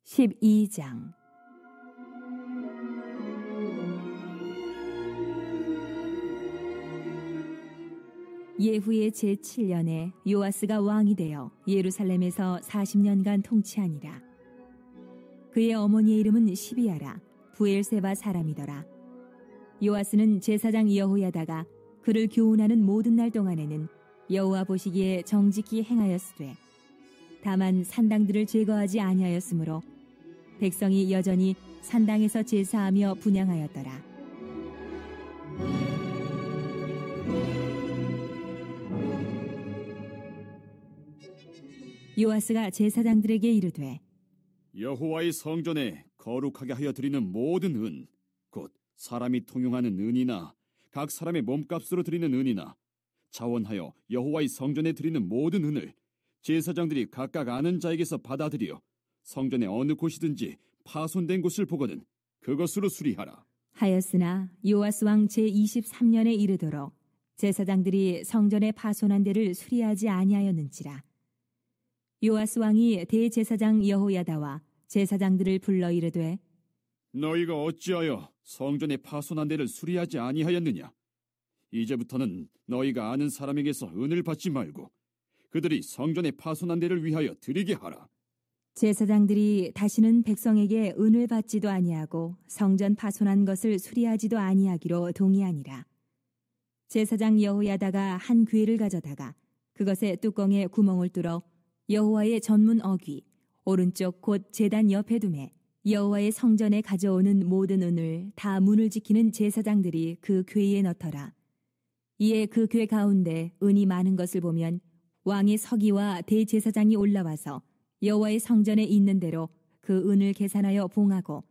12장. 예후의 제7년에 요아스가 왕이 되어 예루살렘에서 40년간 통치하니라. 그의 어머니의 이름은 시비아라 부엘세바 사람이더라. 요아스는 제사장 여호야다가 그를 교훈하는 모든 날 동안에는 여호와 보시기에 정직히 행하였으되 다만 산당들을 제거하지 아니하였으므로 백성이 여전히 산당에서 제사하며 분향하였더라. 요아스가 제사장들에게 이르되 여호와의 성전에 거룩하게 하여 드리는 모든 은, 곧 사람이 통용하는 은이나 각 사람의 몸값으로 드리는 은이나 자원하여 여호와의 성전에 드리는 모든 은을 제사장들이 각각 아는 자에게서 받아들여 성전의 어느 곳이든지 파손된 곳을 보거든 그것으로 수리하라 하였으나 요아스 왕 제23년에 이르도록 제사장들이 성전의 파손한 데를 수리하지 아니하였는지라. 요아스 왕이 대제사장 여호야다와 제사장들을 불러 이르되 너희가 어찌하여 성전의 파손한 데를 수리하지 아니하였느냐? 이제부터는 너희가 아는 사람에게서 은을 받지 말고 그들이 성전의 파손한 데를 위하여 드리게 하라. 제사장들이 다시는 백성에게 은을 받지도 아니하고 성전 파손한 것을 수리하지도 아니하기로 동의하니라. 제사장 여호야다가 한 궤를 가져다가 그것의 뚜껑에 구멍을 뚫어 여호와의 전문 어귀 오른쪽 곧 제단 옆에 두매 여호와의 성전에 가져오는 모든 은을 다 문을 지키는 제사장들이 그 궤에 넣더라. 이에 그 궤 가운데 은이 많은 것을 보면 왕의 서기와 대제사장이 올라와서 여호와의 성전에 있는 대로 그 은을 계산하여 봉하고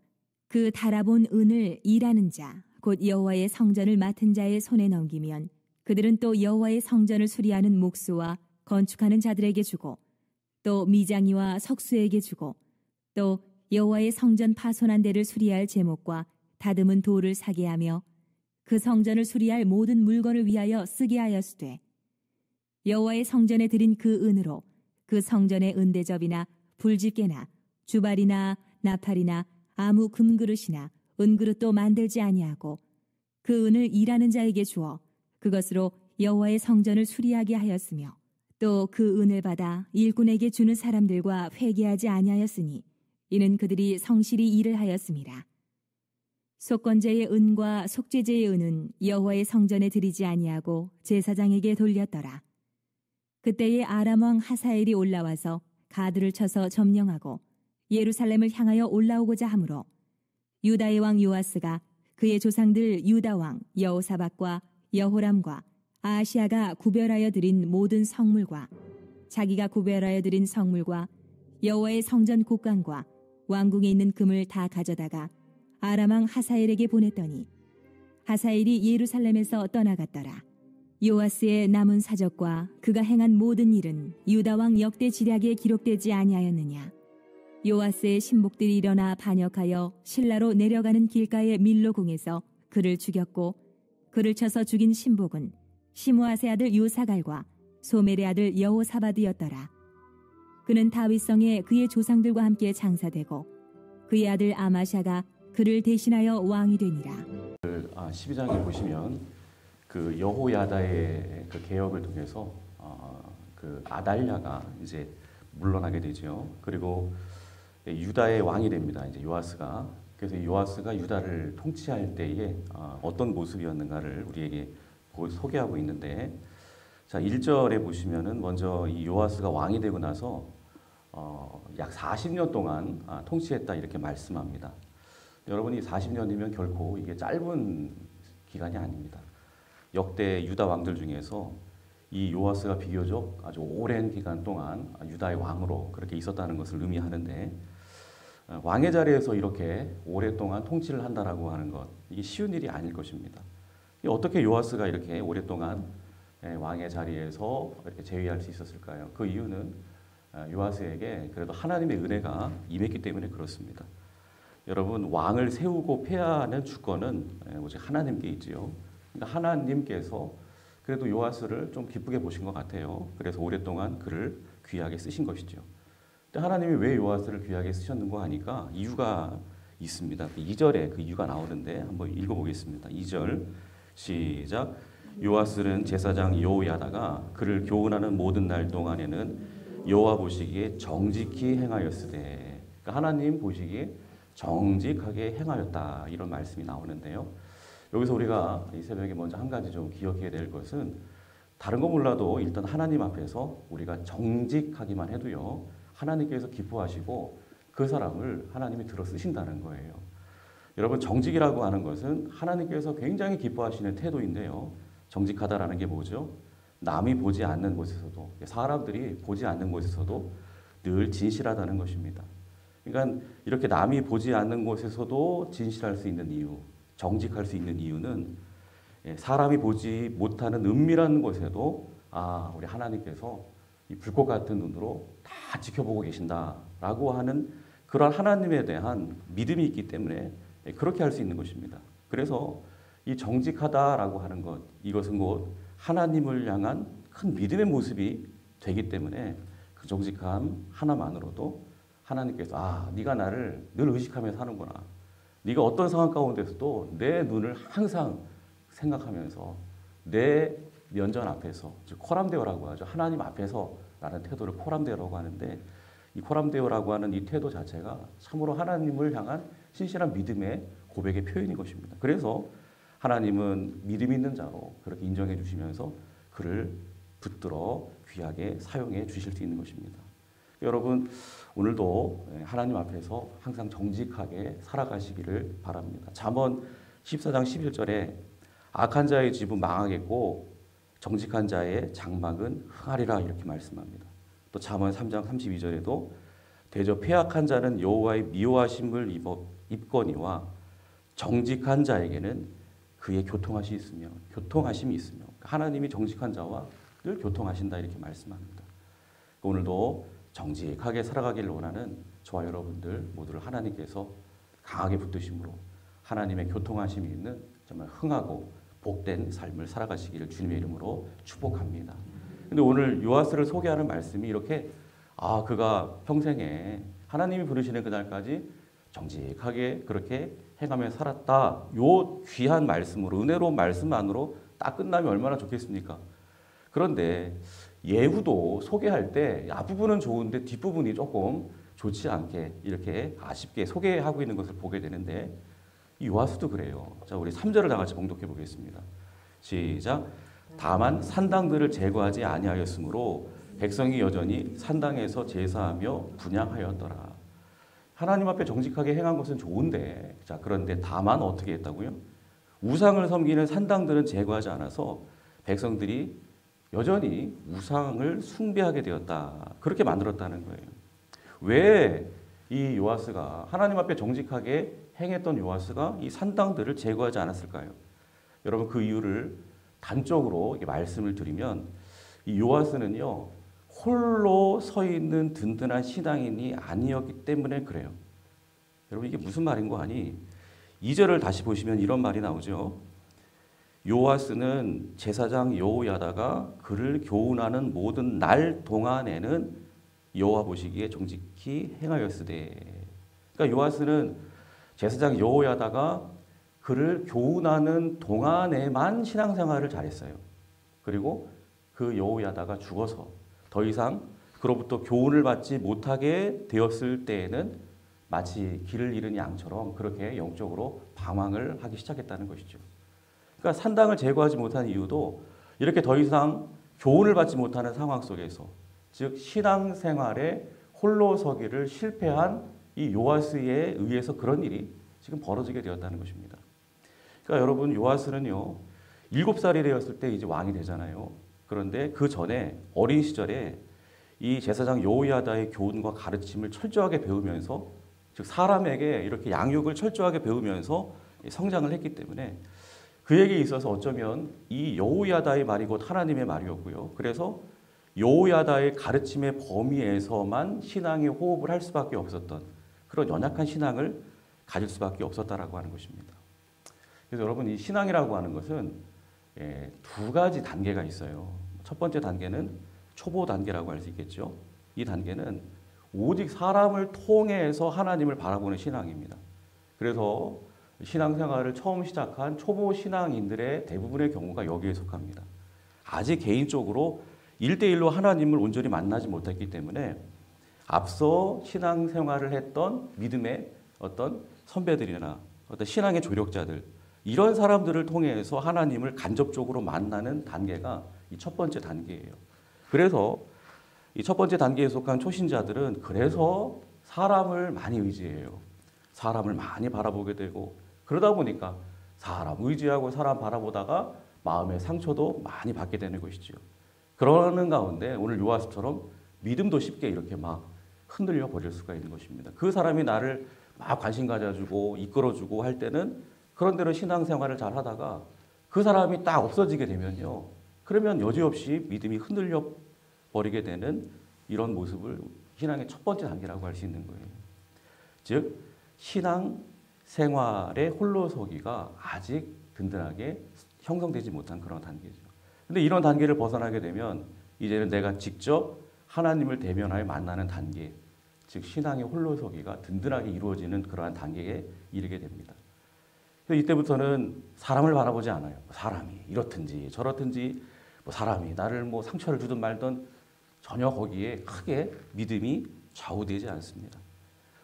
그 달아본 은을 일하는 자 곧 여호와의 성전을 맡은 자의 손에 넘기면 그들은 또 여호와의 성전을 수리하는 목수와 건축하는 자들에게 주고 또 미장이와 석수에게 주고 또 여호와의 성전 파손한 데를 수리할 제목과 다듬은 돌을 사게 하며 그 성전을 수리할 모든 물건을 위하여 쓰게 하였으되 여호와의 성전에 드린 그 은으로 그 성전의 은대접이나 불집게나 주발이나 나팔이나 아무 금그릇이나 은그릇도 만들지 아니하고 그 은을 일하는 자에게 주어 그것으로 여호와의 성전을 수리하게 하였으며 또 그 은을 받아 일꾼에게 주는 사람들과 회개하지 아니하였으니 이는 그들이 성실히 일을 하였음이라. 속건제의 은과 속죄제의 은은 여호와의 성전에 드리지 아니하고 제사장에게 돌렸더라. 그때에 아람 왕 하사엘이 올라와서 가드를 쳐서 점령하고 예루살렘을 향하여 올라오고자 하므로 유다의 왕 요아스가 그의 조상들 유다 왕 여호사밧과 여호람과 아하시아가 구별하여 드린 모든 성물과 자기가 구별하여 드린 성물과 여호와의 성전 곡간과 왕궁에 있는 금을 다 가져다가 아람 왕 하사엘에게 보냈더니 하사엘이 예루살렘에서 떠나갔더라. 요아스의 남은 사적과 그가 행한 모든 일은 유다 왕 역대 지략에 기록되지 아니하였느냐? 요아스의 신복들이 일어나 반역하여 실라로 내려가는 길가의 밀로궁에서 그를 죽였고 그를 쳐서 죽인 신복은 시므아세 아들 요사갈과 소멜의 아들 여호사밧이었더라. 그는 다윗성에 그의 조상들과 함께 장사되고 그의 아들 아마샤가 그를 대신하여 왕이 되니라. 12장에 보시면 그 여호야다의 그 개혁을 통해서 그 아달랴가 이제 물러나게 되죠. 그리고 유다의 왕이 됩니다. 이제 요아스가. 그래서 요아스가 유다를 통치할 때에 어떤 모습이었는가를 우리에게 소개하고 있는데, 자 1절에 보시면은 먼저 이 요아스가 왕이 되고 나서 약 40년 동안 통치했다 이렇게 말씀합니다. 여러분이 40년이면 결코 이게 짧은 기간이 아닙니다. 역대 유다 왕들 중에서 이 요아스가 비교적 아주 오랜 기간 동안 유다의 왕으로 그렇게 있었다는 것을 의미하는데, 왕의 자리에서 이렇게 오랫동안 통치를 한다라고 하는 것, 이게 쉬운 일이 아닐 것입니다. 어떻게 요아스가 이렇게 오랫동안 왕의 자리에서 이렇게 재위할 수 있었을까요? 그 이유는 요아스에게 그래도 하나님의 은혜가 임했기 때문에 그렇습니다. 여러분, 왕을 세우고 폐하는 주권은 오직 하나님께 있지요. 그러니까 하나님께서 그래도 요아스를 좀 기쁘게 보신 것 같아요. 그래서 오랫동안 그를 귀하게 쓰신 것이죠. 근데 하나님이 왜 요아스를 귀하게 쓰셨는가 하니까 이유가 있습니다. 2절에 그 이유가 나오는데 한번 읽어보겠습니다. 2절 시작. 요아스는 제사장 여호야다가 그를 교훈하는 모든 날 동안에는 여호와 보시기에 정직히 행하였으되, 그러니까 하나님 보시기에 정직하게 행하였다, 이런 말씀이 나오는데요. 여기서 우리가 이 새벽에 먼저 한 가지 좀 기억해야 될 것은, 다른 거 몰라도 일단 하나님 앞에서 우리가 정직하기만 해도요, 하나님께서 기뻐하시고 그 사람을 하나님이 들어 쓰신다는 거예요. 여러분, 정직이라고 하는 것은 하나님께서 굉장히 기뻐하시는 태도인데요. 정직하다라는 게 뭐죠? 남이 보지 않는 곳에서도, 사람들이 보지 않는 곳에서도 늘 진실하다는 것입니다. 그러니까 이렇게 남이 보지 않는 곳에서도 진실할 수 있는 이유, 정직할 수 있는 이유는 사람이 보지 못하는 은밀한 곳에도 우리 하나님께서 이 불꽃 같은 눈으로 다 지켜보고 계신다라고 하는 그런 하나님에 대한 믿음이 있기 때문에 그렇게 할 수 있는 것입니다. 그래서 이 정직하다라고 하는 것, 이것은 곧 하나님을 향한 큰 믿음의 모습이 되기 때문에 그 정직함 하나만으로도 하나님께서 네가 나를 늘 의식하며 사는구나. 네가 어떤 상황 가운데서도 내 눈을 항상 생각하면서 내 면전 앞에서, 즉 코람데오라고 하죠. 하나님 앞에서라는 태도를 코람데오라고 하는데, 이 코람데오라고 하는 이 태도 자체가 참으로 하나님을 향한 신실한 믿음의 고백의 표현인 것입니다. 그래서 하나님은 믿음 있는 자로 그렇게 인정해 주시면서 그를 붙들어 귀하게 사용해 주실 수 있는 것입니다. 여러분, 오늘도 하나님 앞에서 항상 정직하게 살아가시기를 바랍니다. 잠언 14장 11절에 악한 자의 집은 망하겠고 정직한 자의 장막은 흥하리라, 이렇게 말씀합니다. 또 잠언 3장 32절에도 대저 폐악한 자는 여호와의 미워하심을 입거니와 정직한 자에게는 그의 교통하심이 있으며 하나님이 정직한 자와 늘 교통하신다, 이렇게 말씀합니다. 오늘도 정직하게 살아가기를 원하는 저와 여러분들 모두를 하나님께서 강하게 붙드심으로 하나님의 교통하심이 있는 정말 흥하고 복된 삶을 살아가시기를 주님의 이름으로 축복합니다. 근데 오늘 요아스를 소개하는 말씀이 이렇게 그가 평생에 하나님이 부르시는 그날까지 정직하게 그렇게 행하며 살았다, 요 귀한 말씀으로, 은혜로운 말씀만으로 딱 끝나면 얼마나 좋겠습니까? 그런데 예후도 소개할 때 앞부분은 좋은데 뒷부분이 조금 좋지 않게 이렇게 아쉽게 소개하고 있는 것을 보게 되는데, 이 요아스도 그래요. 자, 우리 3절을 다 같이 봉독해 보겠습니다. 시작. 다만 산당들을 제거하지 아니하였으므로 백성이 여전히 산당에서 제사하며 분향하였더라. 하나님 앞에 정직하게 행한 것은 좋은데, 자, 그런데 다만 어떻게 했다고요? 우상을 섬기는 산당들은 제거하지 않아서 백성들이 여전히 우상을 숭배하게 되었다, 그렇게 만들었다는 거예요. 왜 이 요아스가, 하나님 앞에 정직하게 행했던 요아스가 이 산당들을 제거하지 않았을까요? 여러분, 그 이유를 단적으로 말씀을 드리면, 이 요아스는요, 홀로 서 있는 든든한 신앙인이 아니었기 때문에 그래요. 여러분, 이게 무슨 말인고 하니 2절을 다시 보시면 이런 말이 나오죠. 요아스는 제사장 여호야다가 그를 교훈하는 모든 날 동안에는 여호와 보시기에 정직히 행하였으되. 그러니까 요아스는 제사장 여호야다가 그를 교훈하는 동안에만 신앙생활을 잘했어요. 그리고 그 여호야다가 죽어서 더 이상 그로부터 교훈을 받지 못하게 되었을 때에는 마치 길을 잃은 양처럼 그렇게 영적으로 방황을 하기 시작했다는 것이죠. 그러니까 산당을 제거하지 못한 이유도 이렇게 더 이상 교훈을 받지 못하는 상황 속에서, 즉 신앙생활에 홀로 서기를 실패한 이 요아스에 의해서 그런 일이 지금 벌어지게 되었다는 것입니다. 그러니까 여러분, 요아스는요 7살이 되었을 때 이제 왕이 되잖아요. 그런데 그 전에 어린 시절에 이 제사장 여호야다의 교훈과 가르침을 철저하게 배우면서, 즉 사람에게 이렇게 양육을 철저하게 배우면서 성장을 했기 때문에 그에게 있어서 어쩌면 이 여호야다의 말이 곧 하나님의 말이었고요. 그래서 여호야다의 가르침의 범위에서만 신앙의 호흡을 할 수밖에 없었던 그런 연약한 신앙을 가질 수밖에 없었다라고 하는 것입니다. 그래서 여러분, 이 신앙이라고 하는 것은 두 가지 단계가 있어요. 첫 번째 단계는 초보 단계라고 할 수 있겠죠. 이 단계는 오직 사람을 통해서 하나님을 바라보는 신앙입니다. 그래서 신앙생활을 처음 시작한 초보 신앙인들의 대부분의 경우가 여기에 속합니다. 아직 개인적으로 1대1로 하나님을 온전히 만나지 못했기 때문에 앞서 신앙생활을 했던 믿음의 어떤 선배들이나 어떤 신앙의 조력자들, 이런 사람들을 통해서 하나님을 간접적으로 만나는 단계가 이 첫 번째 단계예요. 그래서 이 첫 번째 단계에 속한 초신자들은 그래서 사람을 많이 의지해요. 사람을 많이 바라보게 되고, 그러다 보니까 사람 의지하고 사람 바라보다가 마음의 상처도 많이 받게 되는 것이죠. 그러는 가운데 오늘 요하스처럼 믿음도 쉽게 이렇게 막 흔들려 버릴 수가 있는 것입니다. 그 사람이 나를 막 관심 가져주고 이끌어주고 할 때는 그런 대로 신앙생활을 잘 하다가 그 사람이 딱 없어지게 되면요, 그러면 여지없이 믿음이 흔들려 버리게 되는 이런 모습을 신앙의 첫 번째 단계라고 할 수 있는 거예요. 즉 신앙생활의 홀로서기가 아직 든든하게 형성되지 못한 그런 단계죠. 근데 이런 단계를 벗어나게 되면 이제는 내가 직접 하나님을 대면하여 만나는 단계, 즉 신앙의 홀로서기가 든든하게 이루어지는 그러한 단계에 이르게 됩니다. 그래서 이때부터는 사람을 바라보지 않아요. 사람이 이렇든지 저렇든지, 사람이 나를 상처를 주든 말든 전혀 거기에 크게 믿음이 좌우되지 않습니다.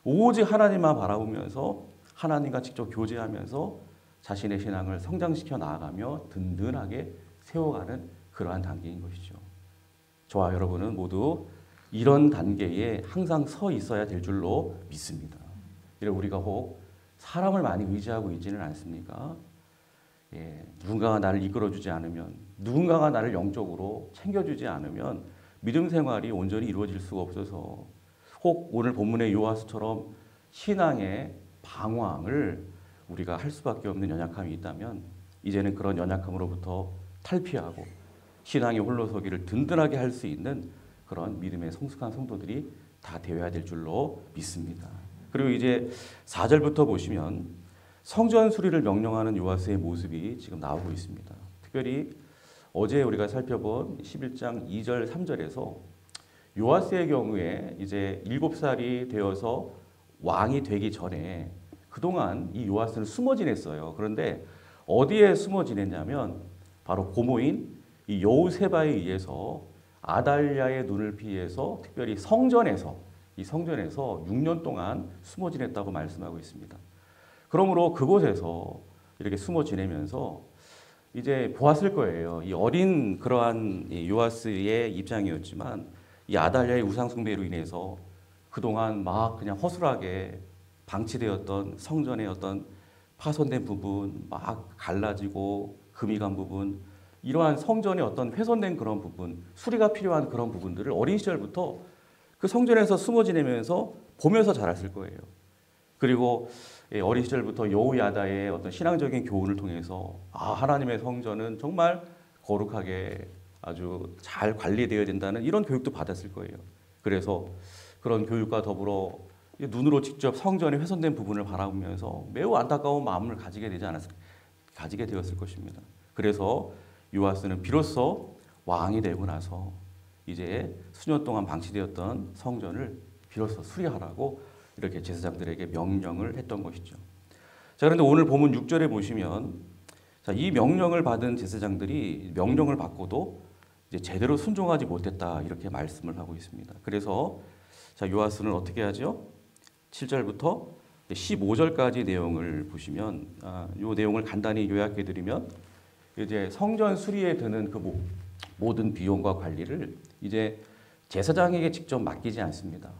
오직 하나님만 바라보면서 하나님과 직접 교제하면서 자신의 신앙을 성장시켜 나아가며 든든하게 세워가는 그러한 단계인 것이죠. 저와 여러분은 모두 이런 단계에 항상 서 있어야 될 줄로 믿습니다. 우리가 혹 사람을 많이 의지하고 있지는 않습니까? 누군가가 나를 이끌어주지 않으면, 누군가가 나를 영적으로 챙겨주지 않으면 믿음 생활이 온전히 이루어질 수가 없어서 혹 오늘 본문의 요하스처럼 신앙의 방황을 우리가 할 수밖에 없는 연약함이 있다면 이제는 그런 연약함으로부터 탈피하고 신앙의 홀로서기를 든든하게 할 수 있는 그런 믿음의 성숙한 성도들이 다 되어야 될 줄로 믿습니다. 그리고 이제 4절부터 보시면 성전 수리를 명령하는 요하스의 모습이 지금 나오고 있습니다. 특별히 어제 우리가 살펴본 11장 2절 3절에서 요하스의 경우에 이제 7살이 되어서 왕이 되기 전에 그동안 이 요하스는 숨어 지냈어요. 그런데 어디에 숨어 지냈냐면 바로 고모인 이 여우세바에 의해서 아달랴의 눈을 피해서 특별히 성전에서 6년 동안 숨어 지냈다고 말씀하고 있습니다. 그러므로 그곳에서 이렇게 숨어 지내면서 이제 보았을 거예요. 이 어린 그러한 요하스의 입장이었지만 이 아달랴의 우상 숭배로 인해서 그동안 막 그냥 허술하게 방치되었던 성전의 어떤 파손된 부분, 막 갈라지고 금이 간 부분, 이러한 성전의 어떤 훼손된 그런 부분, 수리가 필요한 그런 부분들을 어린 시절부터 그 성전에서 숨어 지내면서 보면서 자랐을 거예요. 그리고 어린 시절부터 여호야다의 어떤 신앙적인 교훈을 통해서 하나님의 성전은 정말 거룩하게 아주 잘 관리되어야 된다는 이런 교육도 받았을 거예요. 그래서 그런 교육과 더불어 눈으로 직접 성전의 훼손된 부분을 바라보면서 매우 안타까운 마음을 가지게 되었을 것입니다. 그래서 요하스는 비로소 왕이 되고 나서 이제 수년 동안 방치되었던 성전을 비로소 수리하라고 이렇게 제사장들에게 명령을 했던 것이죠. 자, 그런데 오늘 본문 6절에 보시면 이 명령을 받은 제사장들이 명령을 받고도 이제 제대로 순종하지 못했다 이렇게 말씀을 하고 있습니다. 그래서 요하스는 어떻게 하죠? 7절부터 15절까지 내용을 보시면 이 내용을 간단히 요약해 드리면 이제 성전 수리에 드는 그 모든 비용과 관리를 이제 제사장에게 직접 맡기지 않습니다.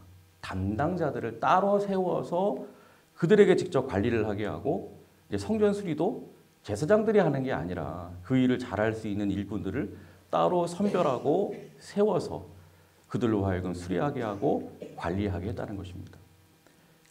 담당자들을 따로 세워서 그들에게 직접 관리를 하게 하고 이제 성전 수리도 제사장들이 하는 게 아니라 그 일을 잘할 수 있는 일꾼들을 따로 선별하고 세워서 그들로 하여금 수리하게 하고 관리하게 했다는 것입니다.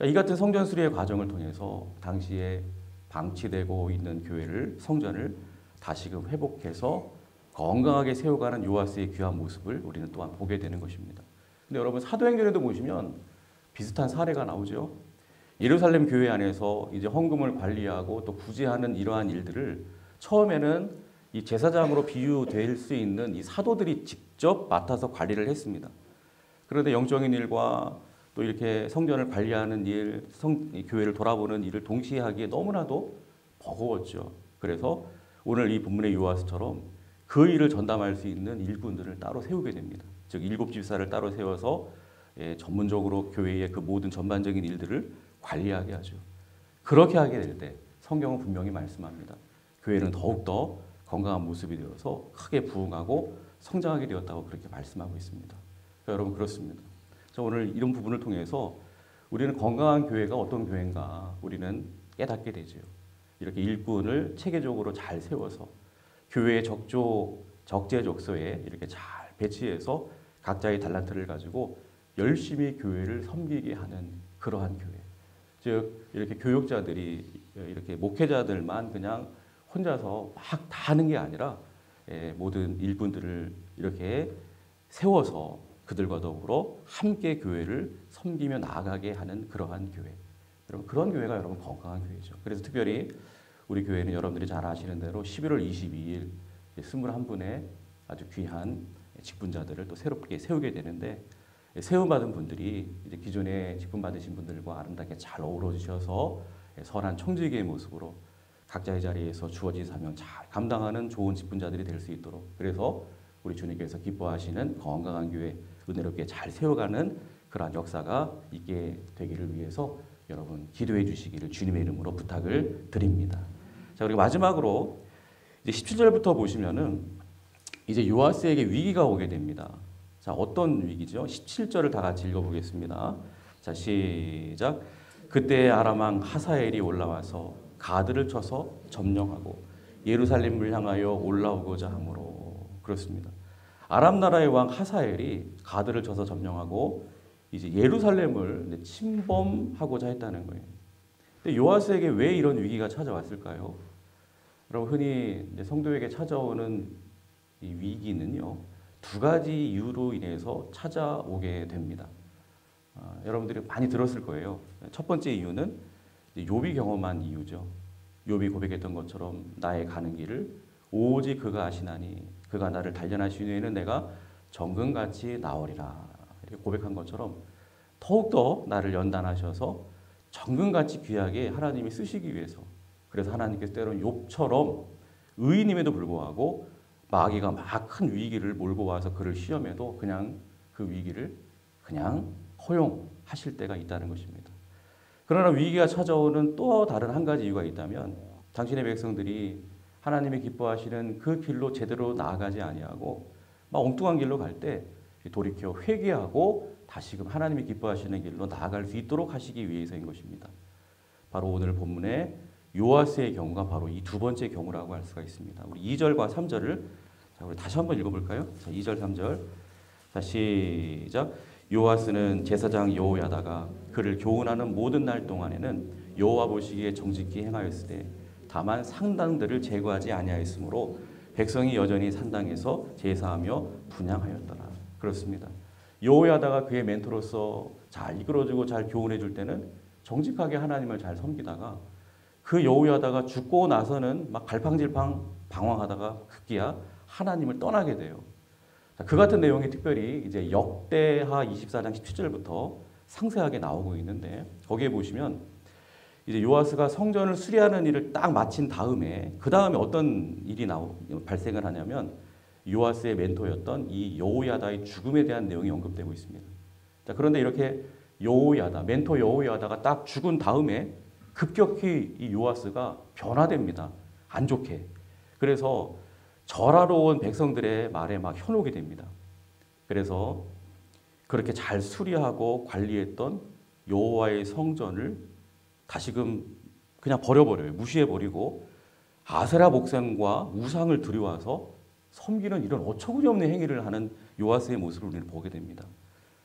이 같은 성전 수리의 과정을 통해서 당시에 방치되고 있는 교회를, 성전을 다시금 회복해서 건강하게 세워가는 요하스의 귀한 모습을 우리는 또한 보게 되는 것입니다. 근데 여러분 사도행전에도 보시면 비슷한 사례가 나오죠. 예루살렘 교회 안에서 이제 헌금을 관리하고 또 구제하는 이러한 일들을 처음에는 이 제사장으로 비유될 수 있는 이 사도들이 직접 맡아서 관리를 했습니다. 그런데 영적인 일과 또 이렇게 성전을 관리하는 일, 교회를 돌아보는 일을 동시에 하기에 너무나도 버거웠죠. 그래서 오늘 이 본문의 요아스처럼 그 일을 전담할 수 있는 일꾼들을 따로 세우게 됩니다. 즉 7집사를 따로 세워서 전문적으로 교회의 그 모든 전반적인 일들을 관리하게 하죠. 그렇게 하게 될 때 성경은 분명히 말씀합니다. 교회는 더욱더 건강한 모습이 되어서 크게 부흥하고 성장하게 되었다고 그렇게 말씀하고 있습니다. 그러니까 여러분 그렇습니다. 자, 오늘 이런 부분을 통해서 우리는 건강한 교회가 어떤 교회인가 우리는 깨닫게 되죠. 이렇게 일꾼을 체계적으로 잘 세워서 교회의 적재적소에 이렇게 잘 배치해서 각자의 달란트를 가지고 열심히 교회를 섬기게 하는 그러한 교회. 즉 이렇게 교육자들이 이렇게 목회자들만 그냥 혼자서 막 다 하는 게 아니라 모든 일꾼들을 이렇게 세워서 그들과 더불어 함께 교회를 섬기며 나아가게 하는 그러한 교회. 여러분 그런 교회가 여러분 건강한 교회죠. 그래서 특별히 우리 교회는 여러분들이 잘 아시는 대로 11월 22일 21분의 아주 귀한 직분자들을 또 새롭게 세우게 되는데 세움받은 분들이 이제 기존에 직분 받으신 분들과 아름답게 잘 어우러지셔서 선한 청지기의 모습으로 각자의 자리에서 주어진 사명 잘 감당하는 좋은 직분자들이 될 수 있도록 그래서 우리 주님께서 기뻐하시는 건강한 교회 은혜롭게 잘 세워가는 그러한 역사가 있게 되기를 위해서 여러분 기도해 주시기를 주님의 이름으로 부탁을 드립니다. 자, 그리고 마지막으로 이제 17절부터 보시면은 이제 요아스에게 위기가 오게 됩니다. 자, 어떤 위기죠? 17절을 다 같이 읽어보겠습니다. 자, 시작. 그때 아람 왕 하사엘이 올라와서 가드를 쳐서 점령하고 예루살렘을 향하여 올라오고자 하므로 그렇습니다. 아람 나라의 왕 하사엘이 가드를 쳐서 점령하고 이제 예루살렘을 침범하고자 했다는 거예요. 근데 요아스에게 왜 이런 위기가 찾아왔을까요? 여러분 흔히 이제 성도에게 찾아오는 이 위기는요 2가지 이유로 인해서 찾아오게 됩니다. 여러분들이 많이 들었을 거예요. 첫 번째 이유는 욥이 경험한 이유죠. 욥이 고백했던 것처럼 나의 가는 길을 오직 그가 아시나니 그가 나를 단련하신 후에는 내가 정금같이 나으리라 이렇게 고백한 것처럼 더욱더 나를 연단하셔서 정금같이 귀하게 하나님이 쓰시기 위해서 그래서 하나님께서 때로는 욥처럼 의인임에도 불구하고 마귀가 막 큰 위기를 몰고 와서 그를 시험해도 그냥 그 위기를 그냥 허용하실 때가 있다는 것입니다. 그러나 위기가 찾아오는 또 다른 한 가지 이유가 있다면 당신의 백성들이 하나님이 기뻐하시는 그 길로 제대로 나아가지 아니하고 막 엉뚱한 길로 갈 때 돌이켜 회개하고 다시금 하나님이 기뻐하시는 길로 나아갈 수 있도록 하시기 위해서인 것입니다. 바로 오늘 본문의 요아스의 경우가 바로 이 두 번째 경우라고 할 수가 있습니다. 우리 2절과 3절을 자, 우리 다시 한번 읽어볼까요? 자, 2절, 3절. 자, 시작. 요아스는 제사장 여호야다가 그를 교훈하는 모든 날 동안에는 여호와 보시기에 정직히 행하였으되 다만 상당들을 제거하지 아니하였으므로 백성이 여전히 산당에서 제사하며 분향하였더라. 그렇습니다. 여호야다가 그의 멘토로서 잘 이끌어주고 잘 교훈해줄 때는 정직하게 하나님을 잘 섬기다가 그 여호야다가 죽고 나서는 막 갈팡질팡 방황하다가 급기야 하나님을 떠나게 돼요. 그 같은 내용이 특별히 이제 역대하 24장 17절부터 상세하게 나오고 있는데 거기에 보시면 이제 요아스가 성전을 수리하는 일을 딱 마친 다음에 그 다음에 어떤 일이 발생을 하냐면 요아스의 멘토였던 이 여호야다의 죽음에 대한 내용이 언급되고 있습니다. 자, 그런데 이렇게 여호야다, 멘토 여호야다가 딱 죽은 다음에 급격히 이 요아스가 변화됩니다. 안 좋게. 그래서 절하러 온 백성들의 말에 막 현혹이 됩니다. 그래서 그렇게 잘 수리하고 관리했던 여호와의 성전을 다시금 그냥 버려버려요. 무시해버리고 아세라 목상과 우상을 들여와서 섬기는 이런 어처구니없는 행위를 하는 요아스의 모습을 우리는 보게 됩니다.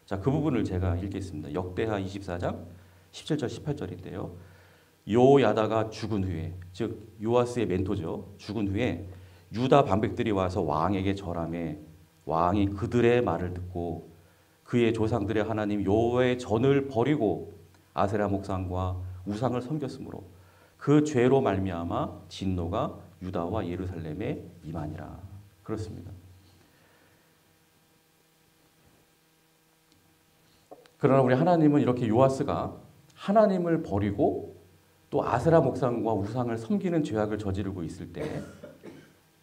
자, 그 부분을 제가 읽겠습니다. 역대하 24장 17절 18절인데요. 여호야다가 죽은 후에, 즉 요아스의 멘토죠. 죽은 후에 유다 방백들이 와서 왕에게 절하매 왕이 그들의 말을 듣고 그의 조상들의 하나님 여호와의 전을 버리고 아세라 목상과 우상을 섬겼으므로 그 죄로 말미암아 진노가 유다와 예루살렘에 임하니라. 그렇습니다. 그러나 우리 하나님은 이렇게 요아스가 하나님을 버리고 또 아세라 목상과 우상을 섬기는 죄악을 저지르고 있을 때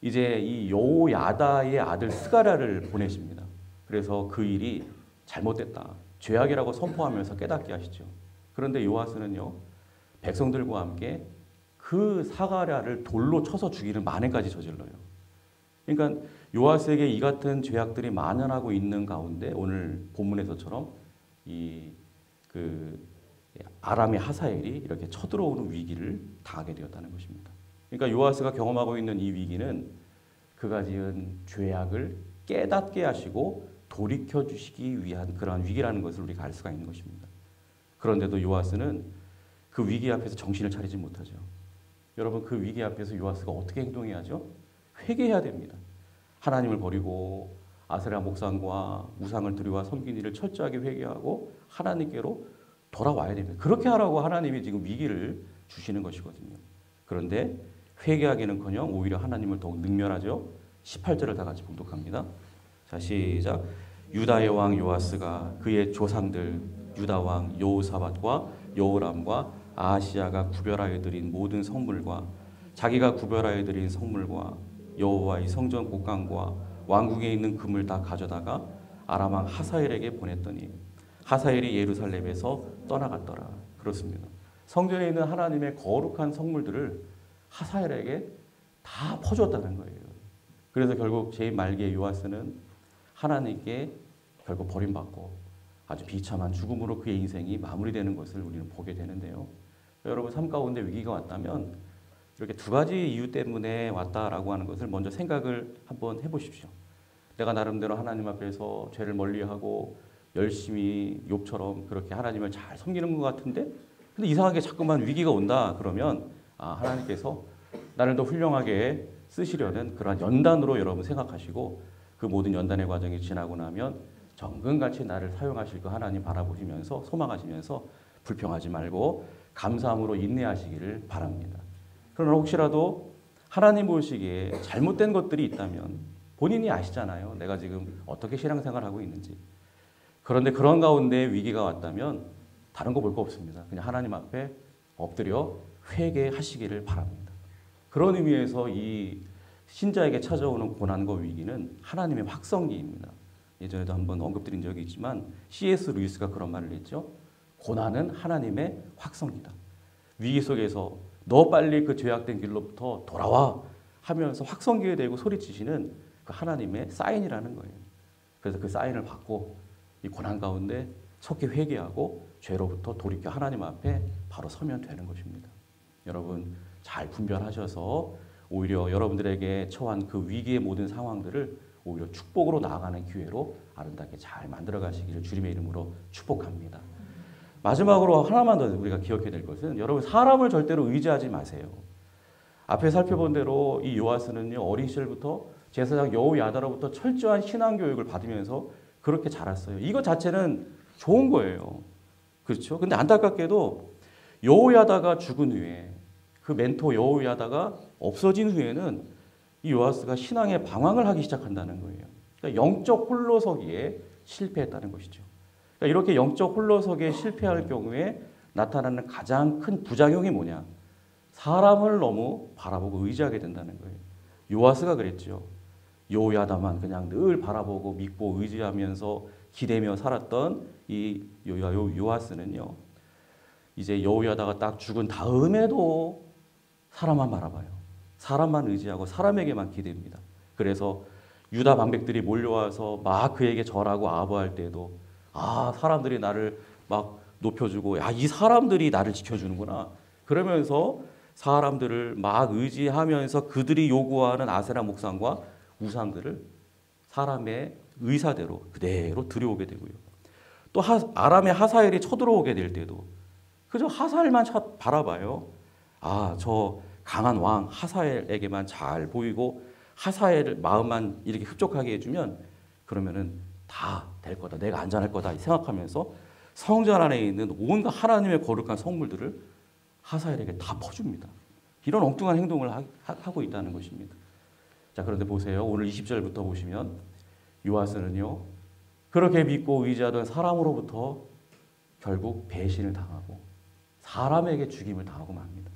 이제 이 여호야다의 아들 스가랴를 보내십니다. 그래서 그 일이 잘못됐다, 죄악이라고 선포하면서 깨닫게 하시죠. 그런데 요아스는요, 백성들과 함께 그 스가랴를 돌로 쳐서 죽이는 만행까지 저질러요. 그러니까 요아스에게 이 같은 죄악들이 만연하고 있는 가운데 오늘 본문에서처럼 아람의 하사엘이 이렇게 쳐들어오는 위기를 당하게 되었다는 것입니다. 그러니까 요아스가 경험하고 있는 이 위기는 그가 지은 죄악을 깨닫게 하시고 돌이켜 주시기 위한 그러한 위기라는 것을 우리가 알 수가 있는 것입니다. 그런데도 요아스는 그 위기 앞에서 정신을 차리지 못하죠. 여러분, 그 위기 앞에서 요아스가 어떻게 행동해야 하죠? 회개해야 됩니다. 하나님을 버리고 아세라 목상과 우상을 들여와 섬긴 일을 철저하게 회개하고 하나님께로 돌아와야 됩니다. 그렇게 하라고 하나님이 지금 위기를 주시는 것이거든요. 그런데 회개하기는커녕 오히려 하나님을 더욱 능멸하죠. 18절을 다 같이 봉독합니다. 자, 시작. 유다의 왕 요아스가 그의 조상들 유다 왕 여호사밧과 여호람과 아하시야가 구별하여 드린 모든 성물과 자기가 구별하여 드린 성물과 여호와의 성전 곡간과 왕궁에 있는 금을 다 가져다가 아람 왕 하사엘에게 보냈더니 하사엘이 예루살렘에서 떠나갔더라. 그렇습니다. 성전에 있는 하나님의 거룩한 성물들을 하사엘에게 다 퍼주었다는 거예요. 그래서 결국 제일 말기의 요아스는 하나님께 결국 버림받고 아주 비참한 죽음으로 그의 인생이 마무리되는 것을 우리는 보게 되는데요. 여러분, 삶 가운데 위기가 왔다면 이렇게 두 가지 이유 때문에 왔다라고 하는 것을 먼저 생각을 한번 해보십시오. 내가 나름대로 하나님 앞에서 죄를 멀리하고 열심히 욥처럼 그렇게 하나님을 잘 섬기는 것 같은데, 근데 이상하게 자꾸만 위기가 온다 그러면 하나님께서 나를 더 훌륭하게 쓰시려는 그러한 연단으로 여러분 생각하시고, 그 모든 연단의 과정이 지나고 나면 정금같이 나를 사용하실 그 하나님 바라보시면서 소망하시면서 불평하지 말고 감사함으로 인내하시기를 바랍니다. 그러나 혹시라도 하나님 보시기에 잘못된 것들이 있다면 본인이 아시잖아요. 내가 지금 어떻게 신앙생활하고 있는지. 그런데 그런 가운데 위기가 왔다면 다른 거 볼 거 없습니다. 그냥 하나님 앞에 엎드려 회개하시기를 바랍니다. 그런 의미에서 이 신자에게 찾아오는 고난과 위기는 하나님의 확성기입니다. 예전에도 한번 언급드린 적이 있지만 C.S. 루이스가 그런 말을 했죠. 고난은 하나님의 확성기다. 위기 속에서 너 빨리 그 죄악된 길로부터 돌아와 하면서 확성기에 대고 소리치시는 그 하나님의 사인이라는 거예요. 그래서 그 사인을 받고 이 고난 가운데 속히 회개하고 죄로부터 돌이켜 하나님 앞에 바로 서면 되는 것입니다. 여러분, 잘 분별하셔서 오히려 여러분들에게 처한 그 위기의 모든 상황들을 오히려 축복으로 나아가는 기회로 아름답게 잘 만들어 가시기를 주님의 이름으로 축복합니다. 마지막으로 하나만 더 우리가 기억해야 될 것은, 여러분, 사람을 절대로 의지하지 마세요. 앞에 살펴본 대로 이 요아스는요, 어린 시절부터 제사장 여호야다로부터 철저한 신앙 교육을 받으면서 그렇게 자랐어요. 이거 자체는 좋은 거예요. 그렇죠? 근데 안타깝게도 여호야다가 죽은 후에, 그 멘토 여호야다가 없어진 후에는 이 요아스가 신앙의 방황을 하기 시작한다는 거예요. 그러니까 영적 홀로서기에 실패했다는 것이죠. 그러니까 이렇게 영적 홀로서기에 실패할 경우에 나타나는 가장 큰 부작용이 뭐냐? 사람을 너무 바라보고 의지하게 된다는 거예요. 요아스가 그랬죠. 여호야다만 그냥 늘 바라보고 믿고 의지하면서 기대며 살았던 이 요아스는요, 이제 여호야다가 딱 죽은 다음에도 사람만 바라봐요. 사람만 의지하고 사람에게만 기대입니다. 그래서 유다 방백들이 몰려와서 막 그에게 절하고 아부할 때도 사람들이 나를 막 높여주고 이 사람들이 나를 지켜주는구나. 그러면서 사람들을 막 의지하면서 그들이 요구하는 아세라 목상과 우상들을 사람의 의사대로 그대로 들여오게 되고요. 또 아람의 하사엘이 쳐들어오게 될 때도 그저 하사엘만 바라봐요. 저 강한 왕 하사엘에게만 잘 보이고 하사엘 마음만 이렇게 흡족하게 해주면 그러면은 다 될 거다, 내가 안전할 거다 생각하면서 성전 안에 있는 온갖 하나님의 거룩한 성물들을 하사엘에게 다 퍼줍니다. 이런 엉뚱한 행동을 하고 있다는 것입니다. 자, 그런데 보세요. 오늘 20절부터 보시면 요아스는요, 그렇게 믿고 의지하던 사람으로부터 결국 배신을 당하고 사람에게 죽임을 당하고 맙니다.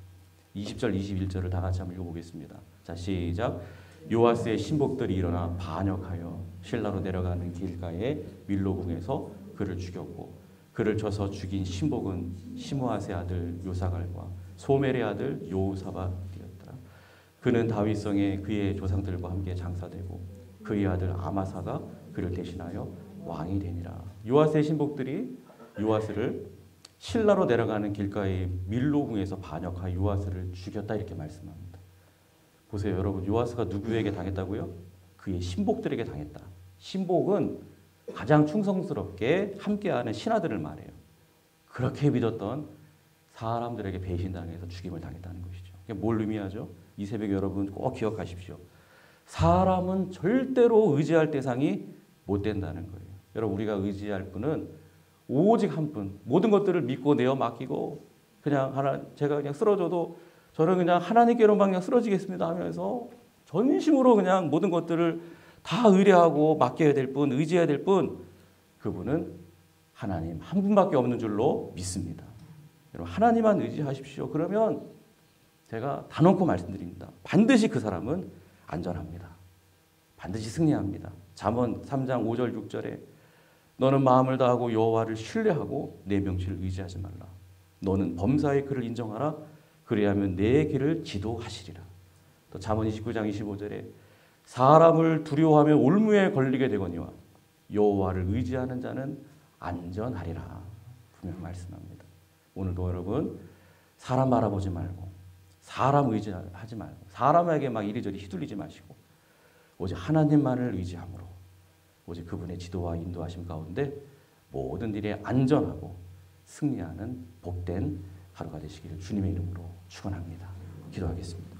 20절, 21절을 다 같이 한번 읽어보겠습니다. 자, 시작. 요아스의 신복들이 일어나 반역하여 실라로 내려가는 길가에 밀로궁에서 그를 죽였고 그를 쳐서 죽인 신복은 시므앗의 아들 요사갈과 소멜의 아들 요사밧이었더라. 그는 다윗성에 그의 조상들과 함께 장사되고 그의 아들 아마사가 그를 대신하여 왕이 되니라. 요아스의 신복들이 요아스를 실라로 내려가는 길가에 밀로궁에서 반역하여 요아스를 죽였다 이렇게 말씀합니다. 보세요, 여러분. 요아스가 누구에게 당했다고요? 그의 신복들에게 당했다. 신복은 가장 충성스럽게 함께하는 신하들을 말해요. 그렇게 믿었던 사람들에게 배신당해서 죽임을 당했다는 것이죠. 이게 뭘 의미하죠? 이 새벽에 여러분 꼭 기억하십시오. 사람은 절대로 의지할 대상이 못 된다는 거예요. 여러분, 우리가 의지할 분은 오직 한 분. 모든 것들을 믿고 내어 맡기고 그냥 제가 그냥 쓰러져도 저는 그냥 하나님께로만 그냥 쓰러지겠습니다 하면서 전심으로 그냥 모든 것들을 다 의뢰하고 맡겨야 될 분, 의지해야 될 분, 그분은 하나님 한 분밖에 없는 줄로 믿습니다. 여러분, 하나님만 의지하십시오. 그러면 제가 단언코 말씀드립니다. 반드시 그 사람은 안전합니다. 반드시 승리합니다. 잠언 3장 5절 6절에 너는 마음을 다하고 여호와를 신뢰하고 내 명치를 의지하지 말라. 너는 범사의 그를 인정하라. 그리하면 내 길을 지도하시리라. 또 잠언 29장 25절에 사람을 두려워하며 올무에 걸리게 되거니와 여호와를 의지하는 자는 안전하리라. 분명 말씀합니다. 오늘도 여러분 사람 바라보지 말고 사람 의지하지 말고 사람에게 막 이리저리 휘둘리지 마시고 오직 하나님만을 의지함으로 오직 그분의 지도와 인도하심 가운데 모든 일에 안전하고 승리하는 복된 하루가 되시기를 주님의 이름으로 축원합니다. 기도하겠습니다.